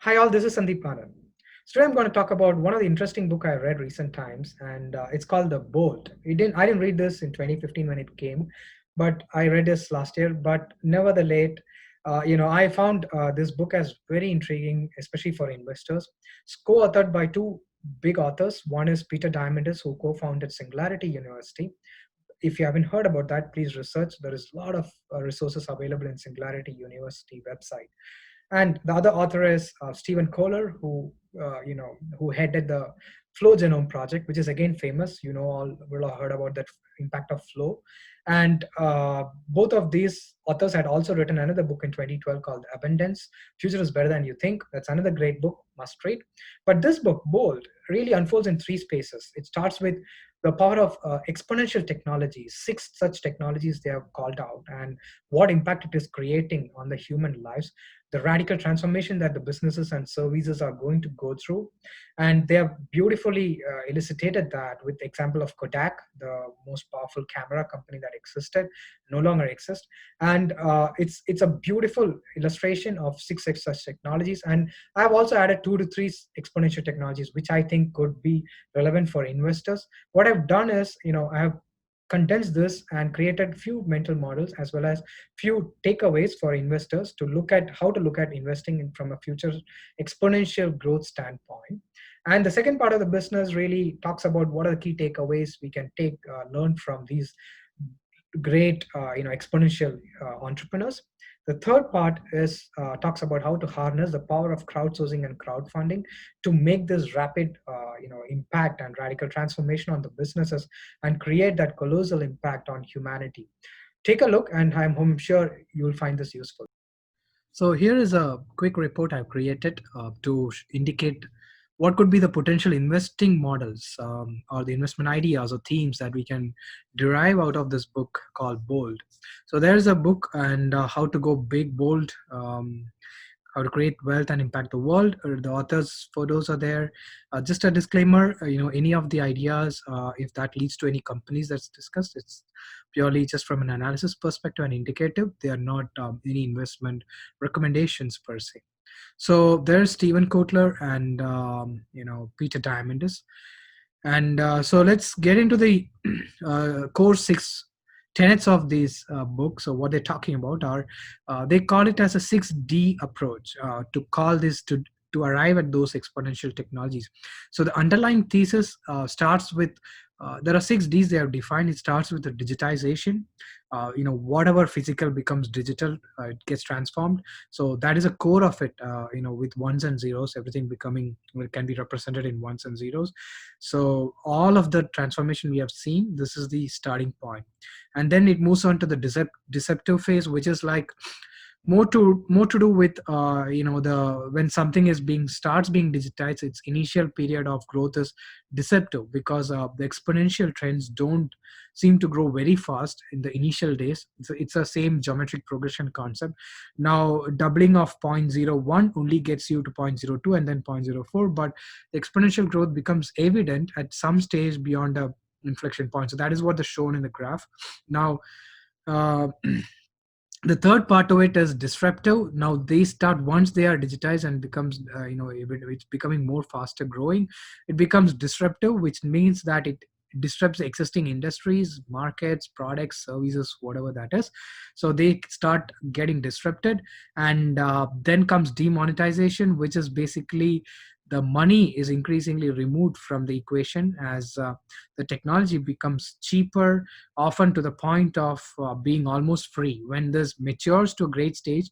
Hi all, this is Sandeep Anand. Today I'm going to talk about one of the interesting book I read recent times, and it's called The Bolt. I didn't read this in 2015 when it came, but I read this last year. But nevertheless, I found this book as very intriguing, especially for investors. It's co-authored by two big authors. One is Peter Diamandis, who co-founded Singularity University. If you haven't heard about that, please research. There is a lot of resources available in Singularity University website. And the other author is Stephen Kohler, who headed the Flow Genome Project, which is again famous. You know, all will have heard about that impact of flow. And both of these authors had also written another book in 2012 called Abundance. Future is Better Than You Think. That's another great book, must read. But this book, Bold, really unfolds in three spaces. It starts with the power of exponential technologies, six such technologies they have called out, and what impact it is creating on the human lives, the radical transformation that the businesses and services are going to go through. And they have beautifully illustrated that with the example of Kodak, the most powerful camera company that existed, no longer exists. And it's a beautiful illustration of such technologies. And I've also added 2 to 3 exponential technologies, which I think could be relevant for investors. What I've done is, I have condensed this and created few mental models as well as few takeaways for investors to look at how to look at investing in from a future exponential growth standpoint. And the second part of the business really talks about what are the key takeaways we can learn from these great exponential entrepreneurs. The third part is talks about how to harness the power of crowdsourcing and crowdfunding to make this rapid impact and radical transformation on the businesses and create that colossal impact on humanity. Take a look, and I'm sure you'll find this useful. So here is a quick report I've created to indicate what could be the potential investing models or the investment ideas or themes that we can derive out of this book called Bold. So there's a book and how to go big, bold, how to create wealth and impact the world. The author's photos are there. Just a disclaimer, any of the ideas, if that leads to any companies that's discussed, it's purely just from an analysis perspective and indicative. They are not any investment recommendations per se. So there's Stephen Kotler and Peter Diamandis, and so let's get into the core six tenets of these books. So what they're talking about are they call it as a 6D approach to call this to arrive at those exponential technologies. So the underlying thesis starts with there are 6 Ds they have defined. It starts with the digitization. Whatever physical becomes digital, it gets transformed. So that is a core of it. With ones and zeros, everything can be represented in ones and zeros. So all of the transformation we have seen, this is the starting point, and then it moves on to the deceptive phase, which is like more to do with the when something is being starts being digitized, its initial period of growth is deceptive because the exponential trends don't seem to grow very fast in the initial days. It's a same geometric progression concept. Now doubling of zero point zero 0.01 only gets you to 0.02 and then 0.04, but the exponential growth becomes evident at some stage beyond a inflection point. So that is what is shown in the graph. Now uh, the third part of it is disruptive. Now they start once they are digitized and becomes it's becoming more faster growing, it becomes disruptive, which means that it disrupts existing industries, markets, products, services, whatever that is. So they start getting disrupted, and then comes demonetization, which is basically the money is increasingly removed from the equation as the technology becomes cheaper, often to the point of being almost free. When this matures to a great stage,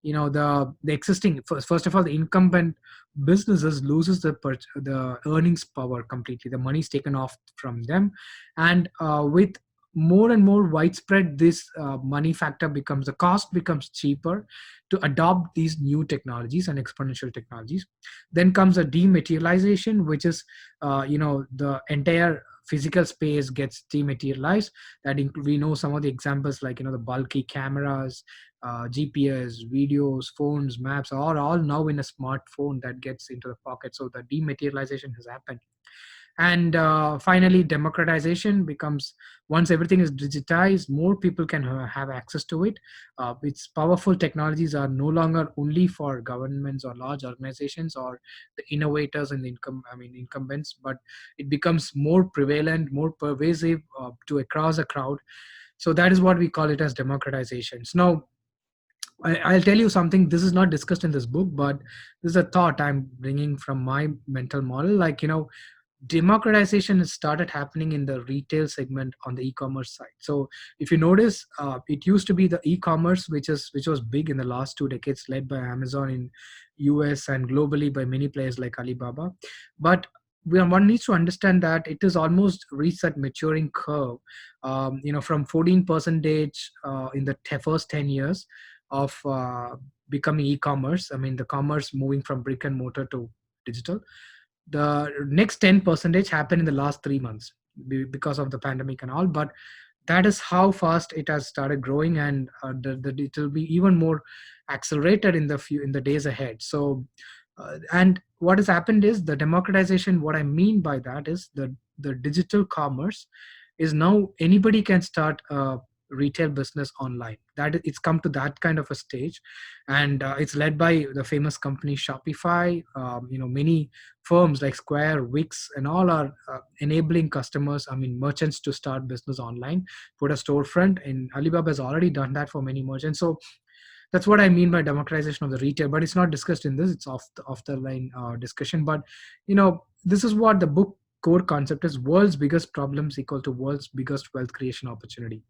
the existing, first of all, the incumbent businesses loses the earnings power completely. The money is taken off from them, and with more and more widespread, this money factor becomes, the cost becomes cheaper to adopt these new technologies and exponential technologies. Then comes a dematerialization, which is the entire physical space gets dematerialized. We know some of the examples, like the bulky cameras, GPS, videos, phones, maps are all now in a smartphone that gets into the pocket. So the dematerialization has happened. And finally, democratization becomes, once everything is digitized, more people can have access to it. Its powerful technologies are no longer only for governments or large organizations or the innovators and the incumbents, but it becomes more prevalent, more pervasive to across a crowd. So that is what we call it as democratizations. Now, I'll tell you something. This is not discussed in this book, but this is a thought I'm bringing from my mental model. Like, democratization has started happening in the retail segment on the e-commerce side. So if you notice, it used to be the e-commerce which was big in the last 2 decades, led by Amazon in US and globally by many players like Alibaba. But one needs to understand that it is almost reached that maturing curve. From 14 percentage in the first 10 years of becoming e-commerce. I mean, the commerce moving from brick and mortar to digital. The next 10 percentage happened in the last 3 months because of the pandemic and all. But that is how fast it has started growing, and it will be even more accelerated in the days ahead. So and what has happened is the democratization. What I mean by that is the digital commerce is now anybody can start a retail business online. It's come to that kind of a stage, and it's led by the famous company Shopify. Many firms like Square, Wix, and all are enabling customers, merchants, to start business online, put a storefront. And Alibaba has already done that for many merchants. So that's what I mean by democratization of the retail. But it's not discussed in this. It's off the line discussion. But this is what the book core concept is: world's biggest problems equal to world's biggest wealth creation opportunity.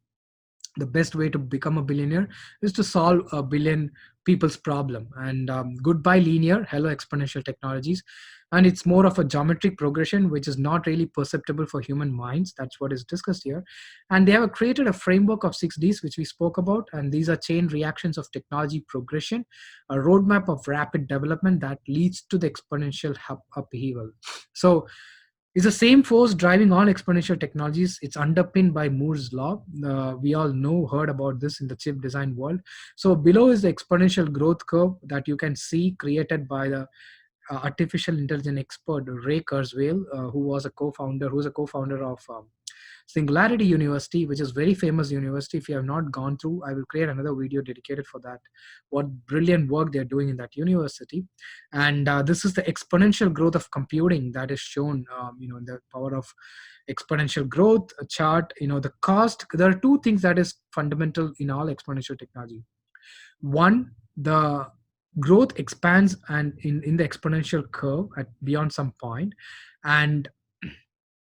The best way to become a billionaire is to solve a billion people's problem. And goodbye linear, hello exponential technologies. And it's more of a geometric progression which is not really perceptible for human minds. That's what is discussed here. And they have created a framework of 6Ds which we spoke about, and these are chain reactions of technology progression, a roadmap of rapid development that leads to the exponential upheaval. So it's the same force driving all exponential technologies. It's underpinned by Moore's law. We all heard about this in the chip design world. So below is the exponential growth curve that you can see, created by the artificial intelligence expert Ray Kurzweil, who's a co-founder of Singularity University, which is very famous university. If you have not gone through, I will create another video dedicated for that. What brilliant work they're doing in that university. And this is the exponential growth of computing that is shown, in the power of exponential growth chart. The cost. There are two things that is fundamental in all exponential technology. One, the growth expands and in the exponential curve at beyond some point, and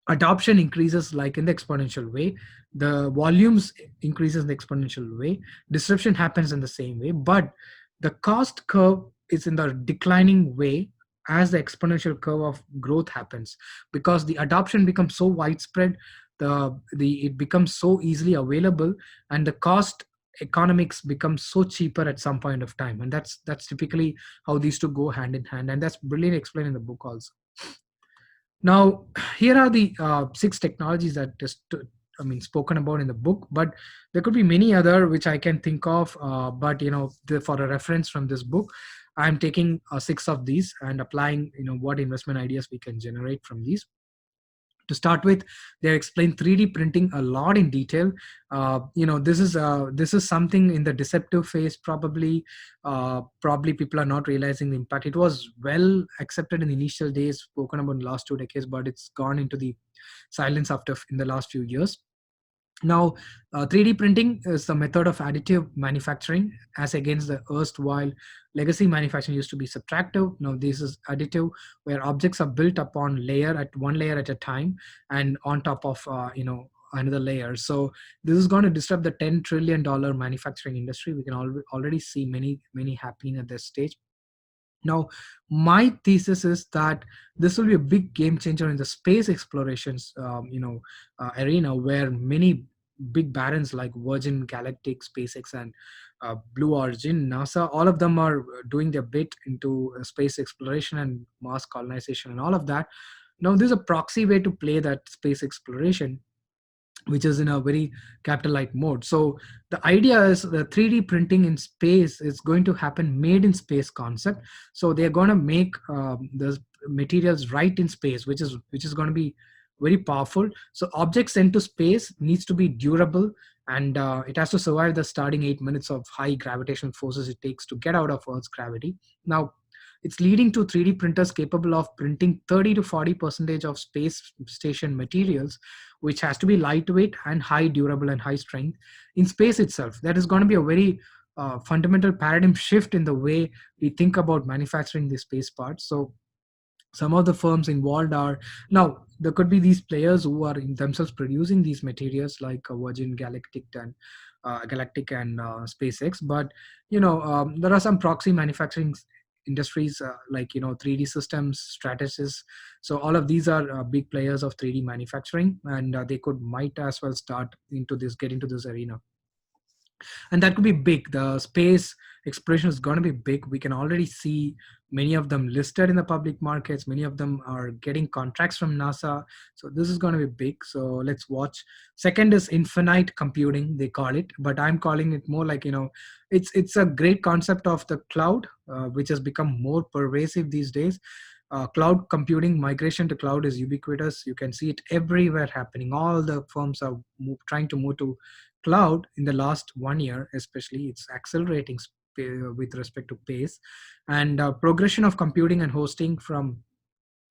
adoption increases like in the exponential way. The volumes increases in the exponential way. Disruption happens in the same way, but the cost curve is in the declining way as the exponential curve of growth happens, because the adoption becomes so widespread, the it becomes so easily available, and the cost economics becomes so cheaper at some point of time. And that's typically how these two go hand in hand, and that's brilliantly explained in the book also. Now, here are the six technologies that spoken about in the book, but there could be many other which I can think of. But for a reference from this book, I'm taking six of these and applying, what investment ideas we can generate from these. To start with, they explain 3D printing a lot in detail. This is something in the deceptive phase. Probably people are not realizing the impact. It was well accepted in the initial days, spoken about in the last 2 decades, but it's gone into the silence after in the last few years. Now, 3D printing is the method of additive manufacturing, as against the erstwhile legacy manufacturing used to be subtractive. Now, this is additive, where objects are built upon one layer at a time, and on top of another layer. So this is going to disrupt the $10 trillion manufacturing industry. We can already see many happening at this stage. Now, my thesis is that this will be a big game changer in the space explorations, arena, where many big barons like Virgin Galactic, SpaceX, and Blue Origin, NASA, all of them are doing their bit into space exploration and Mars colonization and all of that. Now, there's a proxy way to play that space exploration. which is in a very capital light mode. So the idea is the 3D printing in space is going to happen made in space concept. So they're going to make the materials right in space, which is going to be very powerful. So objects sent to space needs to be durable, and it has to survive the starting 8 minutes of high gravitational forces it takes to get out of Earth's gravity. Now, it's leading to 3D printers capable of printing 30 to 40 percentage of space station materials, which has to be lightweight and high durable and high strength in space itself. That is going to be a very fundamental paradigm shift in the way we think about manufacturing the space parts. So some of the firms involved are, now there could be these players who are in themselves producing these materials like Virgin Galactic and SpaceX, but there are some proxy manufacturing industries like 3D systems strategists. So all of these are big players of 3D manufacturing, and they could might as well start into this get into this arena, and that could be big. The space exploration is going to be big. We can already see many of them listed in the public markets. Many of them are getting contracts from NASA. So this is going to be big. So let's watch. Second is infinite computing, they call it, but I'm calling it more like, it's a great concept of the cloud, which has become more pervasive these days. Cloud computing, migration to cloud is ubiquitous. You can see it everywhere happening. All the firms are trying to move to cloud in the last 1 year, especially. It's accelerating with respect to pace and progression of computing and hosting from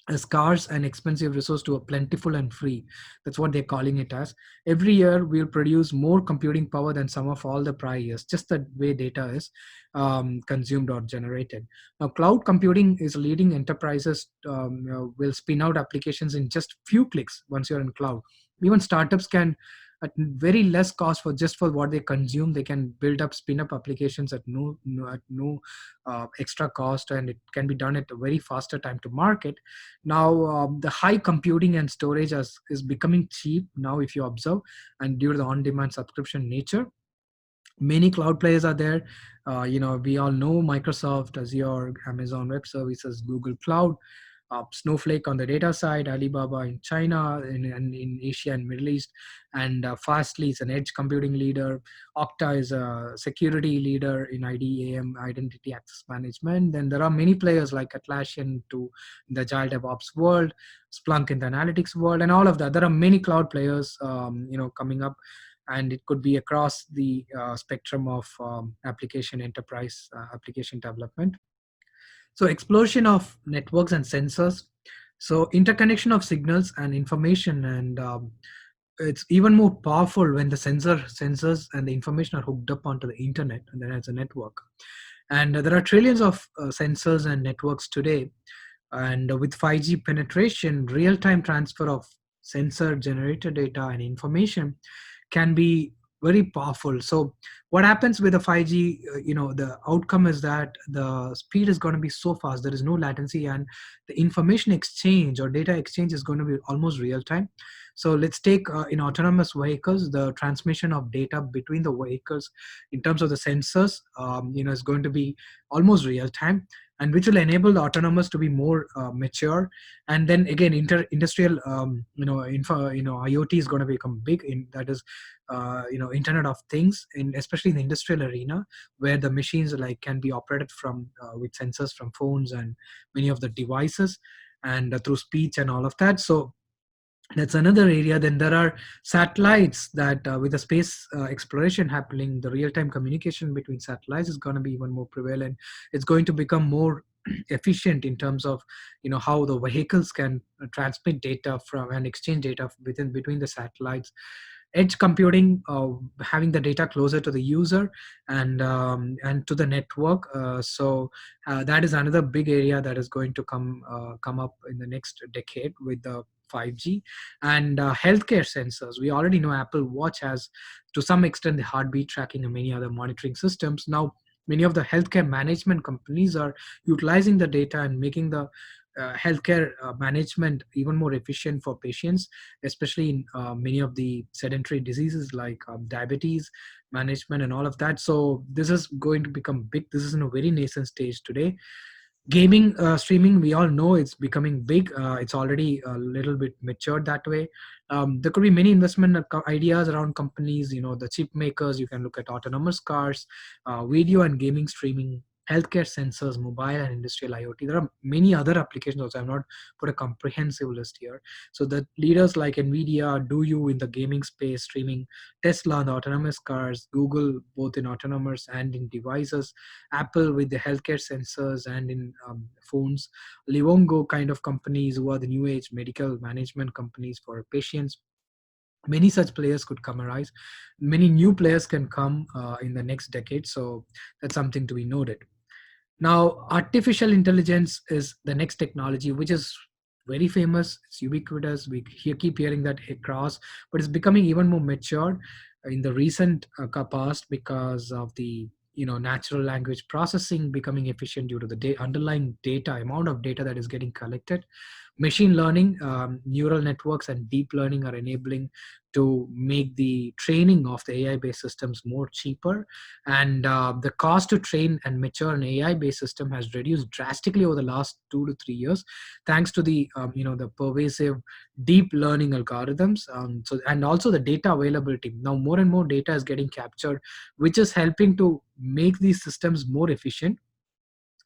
a scarce and expensive resource to a plentiful and free. That's what they're calling it as. Every year, we'll produce more computing power than some of all the prior years, just the way data is consumed or generated. Now, cloud computing is leading enterprises will spin out applications in just few clicks once you're in cloud. Even startups can, at very less cost for just for what they consume, they can build up, spin up applications at no extra cost, and it can be done at a very faster time to market. Now, the high computing and storage is becoming cheap now, if you observe, and due to the on-demand subscription nature, many cloud players are there. We all know Microsoft, Azure, Amazon Web Services, Google Cloud, Snowflake on the data side, Alibaba in China and in Asia and Middle East, and Fastly is an edge computing leader. Okta is a security leader in IDAM, identity access management. Then there are many players like Atlassian to in the agile DevOps world, Splunk in the analytics world, and all of that. There are many cloud players, coming up, and it could be across the spectrum of application enterprise application development. So explosion of networks and sensors, so interconnection of signals and information, and it's even more powerful when the sensors and the information are hooked up onto the internet, and then as a network. And there are trillions of sensors and networks today, and with 5G penetration, real-time transfer of sensor generated data and information can be very powerful. So what happens with the 5G, the outcome is that the speed is going to be so fast, there is no latency, and the information exchange or data exchange is going to be almost real time. So let's take in autonomous vehicles, the transmission of data between the vehicles in terms of the sensors, is going to be almost real time, and which will enable the autonomous to be more mature. And then again, industrial, IoT is going to become big. In that is, Internet of Things, in especially in the industrial arena, where the machines like can be operated from with sensors from phones and many of the devices, and through speech and all of that. So that's another area. Then there are satellites that with the space exploration happening, the real-time communication between satellites is going to be even more prevalent. It's going to become more efficient in terms of how the vehicles can transmit data from and exchange data within between the satellites. Edge computing, having the data closer to the user and to the network. So that is another big area that is going to come up in the next decade with the 5G. And healthcare sensors. We already know Apple Watch has, to some extent, the heartbeat tracking and many other monitoring systems. Now, many of the healthcare management companies are utilizing the data and making the healthcare management even more efficient for patients, especially in many of the sedentary diseases like diabetes management and all of that. So this is going to become big. This is in a very nascent stage today. Gaming streaming, we all know it's becoming big. It's already a little bit matured that way. There could be many investment ideas around companies, the chip makers. You can look at autonomous cars, video and gaming streaming, healthcare sensors, mobile and industrial IoT. There are many other applications also. I've not put a comprehensive list here. So the leaders like Nvidia, do you in the gaming space, streaming, Tesla, the autonomous cars, Google, both in autonomous and in devices, Apple with the healthcare sensors and in phones, Livongo kind of companies who are the new age medical management companies for patients. Many such players could come arise. Many new players can come in the next decade. So that's something to be noted. Now, artificial intelligence is the next technology, which is very famous. It's ubiquitous. We keep hearing that across, but it's becoming even more matured in the recent past because of the natural language processing becoming efficient due to the underlying data amount of data that is getting collected. Machine learning, neural networks, and deep learning are enabling to make the training of the AI-based systems more cheaper, and the cost to train and mature an AI-based system has reduced drastically over the last 2 to 3 years, thanks to the pervasive deep learning algorithms. And also the data availability. Now more and more data is getting captured, which is helping to make these systems more efficient,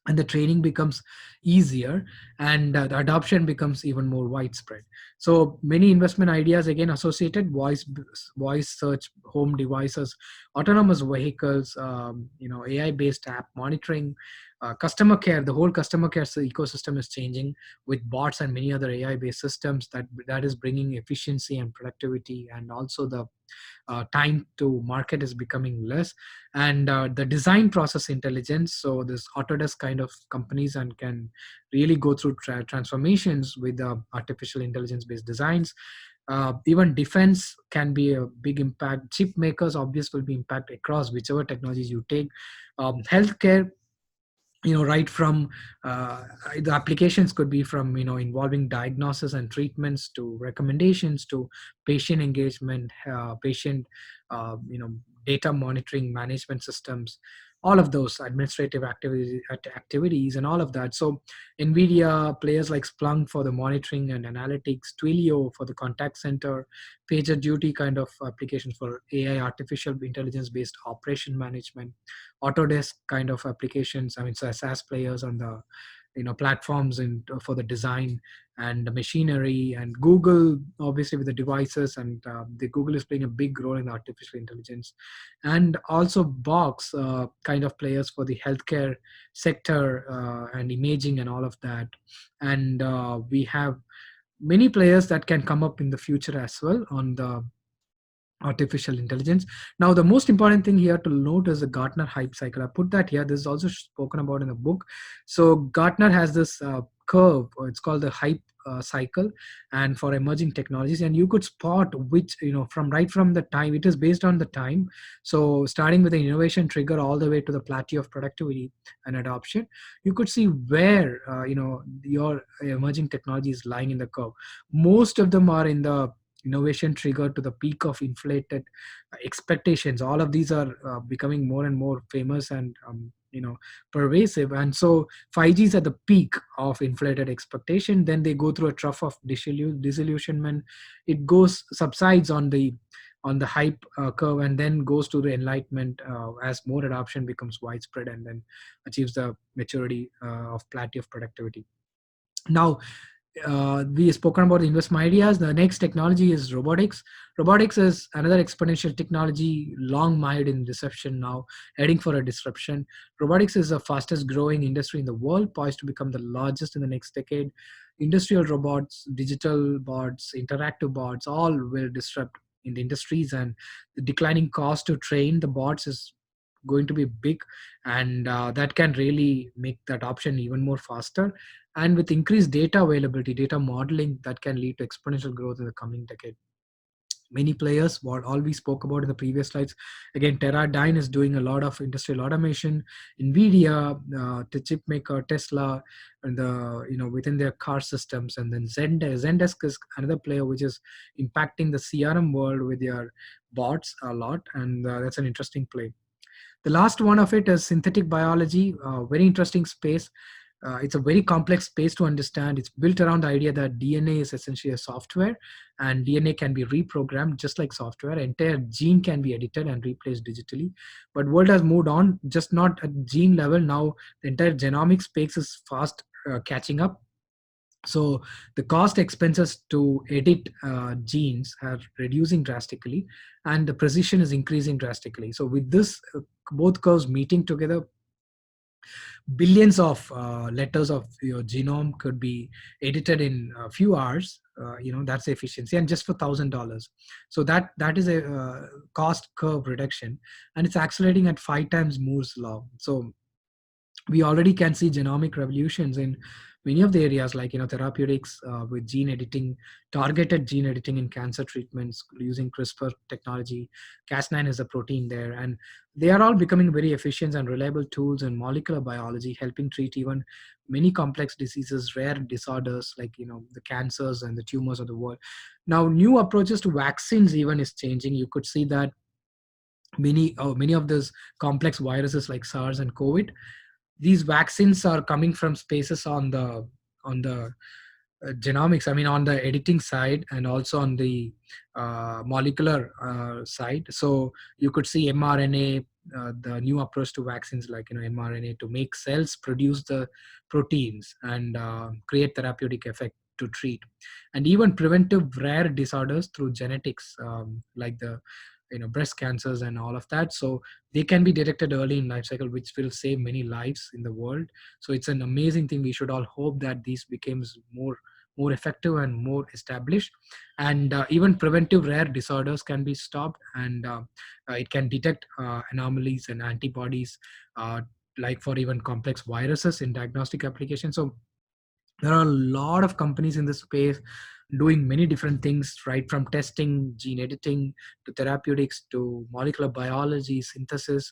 and the training becomes easier, and the adoption becomes even more widespread. So many investment ideas again associated: voice search, home devices, autonomous vehicles, AI based app monitoring, customer care. The whole customer care ecosystem is changing with bots and many other AI based systems that is bringing efficiency and productivity, and also the time to market is becoming less. And the design process intelligence, so this Autodesk kind of companies and can really go through transformations with artificial intelligence based designs. Even defense can be a big impact. Chip makers obviously will be impact across whichever technologies you take. Healthcare, right from uh, the applications could be from involving diagnosis and treatments to recommendations to patient engagement, patient data monitoring management systems, all of those administrative activities and all of that. So Nvidia, players like Splunk for the monitoring and analytics, Twilio for the contact center, PagerDuty kind of applications for AI, artificial intelligence based operation management, Autodesk kind of applications. I mean, so SaaS players on the platforms and for the design and the machinery, and Google obviously with the devices, and the Google is playing a big role in artificial intelligence, and also Box kind of players for the healthcare sector and imaging and all of that. And we have many players that can come up in the future as well on the artificial intelligence. Now, the most important thing here to note is the Gartner hype cycle. I put that here. This is also spoken about in the book. So Gartner has this curve, or it's called the hype cycle, and for emerging technologies, and you could spot which from right from the time it is based on the time. So starting with the innovation trigger all the way to the plateau of productivity and adoption, you could see where your emerging technology is lying in the curve. Most of them are in the innovation trigger to the peak of inflated expectations. All of these are becoming more and more famous and pervasive. And so 5G is at the peak of inflated expectation, then they go through a trough of disillusionment. It goes subsides on the hype curve, and then goes to the enlightenment as more adoption becomes widespread, and then achieves the maturity of plateau of productivity. Now, we spoken about the investment ideas. The next technology is robotics. Robotics is another exponential technology, long mired in deception, now heading for a disruption. Robotics is the fastest growing industry in the world, poised to become the largest in the next decade. Industrial robots, digital bots, interactive bots, all will disrupt in the industries, and the declining cost to train the bots is going to be big, and that can really make that option even more faster. And with increased data availability, data modeling, that can lead to exponential growth in the coming decade. Many players, what all we spoke about in the previous slides, again Teradyne is doing a lot of industrial automation. Nvidia, the chip maker Tesla, and the within their car systems. And then Zendesk is another player which is impacting the CRM world with their bots a lot, and that's an interesting play. The last one of it is synthetic biology, very interesting space. it's a very complex space to understand. It's built around the idea that DNA is essentially a software, and DNA can be reprogrammed just like software. Entire gene can be edited and replaced digitally. But world has moved on, just not at gene level. Now the entire genomic space is fast catching up. So the cost expenses to edit genes are reducing drastically, and the precision is increasing drastically. So with this both curves meeting together, billions of letters of your genome could be edited in a few hours. That's the efficiency, and just for $1,000. So that is a cost curve reduction, and it's accelerating at 5 times Moore's law. So we already can see genomic revolutions in many of the areas, like therapeutics, with gene editing, targeted gene editing in cancer treatments using CRISPR technology. Cas9 is a protein there, and they are all becoming very efficient and reliable tools in molecular biology, helping treat even many complex diseases, rare disorders, like the cancers and the tumors of the world. Now new approaches to vaccines even is changing. You could see that many of those complex viruses like SARS and COVID, these vaccines are coming from spaces on the genomics, I mean on the editing side, and also on the molecular side. So you could see mRNA, the new approach to vaccines, like mRNA, to make cells produce the proteins and create therapeutic effect to treat, and even preventive rare disorders through genetics, like the breast cancers and all of that. So they can be detected early in life cycle, which will save many lives in the world. So it's an amazing thing. We should all hope that these becomes more effective and more established, and even preventive rare disorders can be stopped, and it can detect anomalies and antibodies, uh, like for even complex viruses in diagnostic applications. So there are a lot of companies in this space doing many different things, right from testing, gene editing, to therapeutics, to molecular biology, synthesis,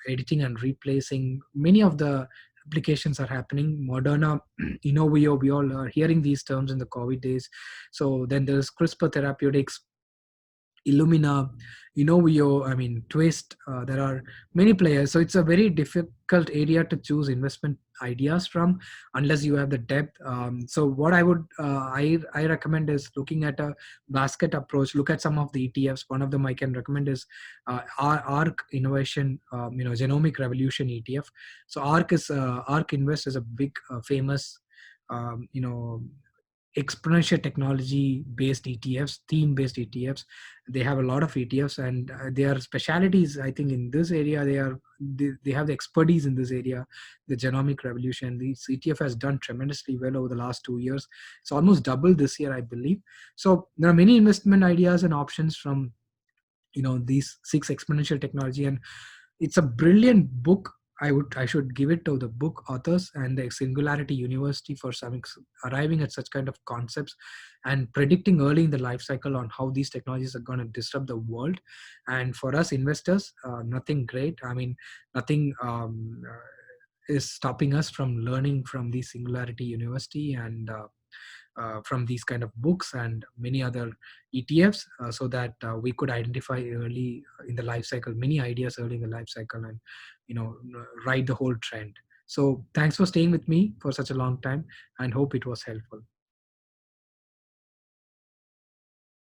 editing and replacing. Many of the applications are happening. Moderna, Inovio, we all are hearing these terms in the COVID days. So then there's CRISPR therapeutics, Illumina, Inovio, I mean, Twist. There are many players. So it's a very difficult area to choose investment ideas from unless you have the depth. So what I recommend is looking at a basket approach. Look at some of the ETFs. One of them I can recommend is ARC Innovation, Genomic Revolution ETF. So ARC Invest is a big, famous, um, you know exponential technology based ETFs, theme based ETFs. They have a lot of ETFs, and their specialities, I think, in this area, they have the expertise in this area, the genomic revolution. This ETF has done tremendously well over the last 2 years. It's almost doubled this year, I believe. So there are many investment ideas and options from these six exponential technology, and it's a brilliant book. I should give it to the book authors and the Singularity University for arriving at such kind of concepts and predicting early in the life cycle on how these technologies are going to disrupt the world. And for us investors, nothing great. I mean, nothing is stopping us from learning from the Singularity University, and from these kind of books and many other ETFs, so that we could identify early in the life cycle many ideas early in the life cycle, and ride the whole trend. So thanks for staying with me for such a long time, and hope it was helpful.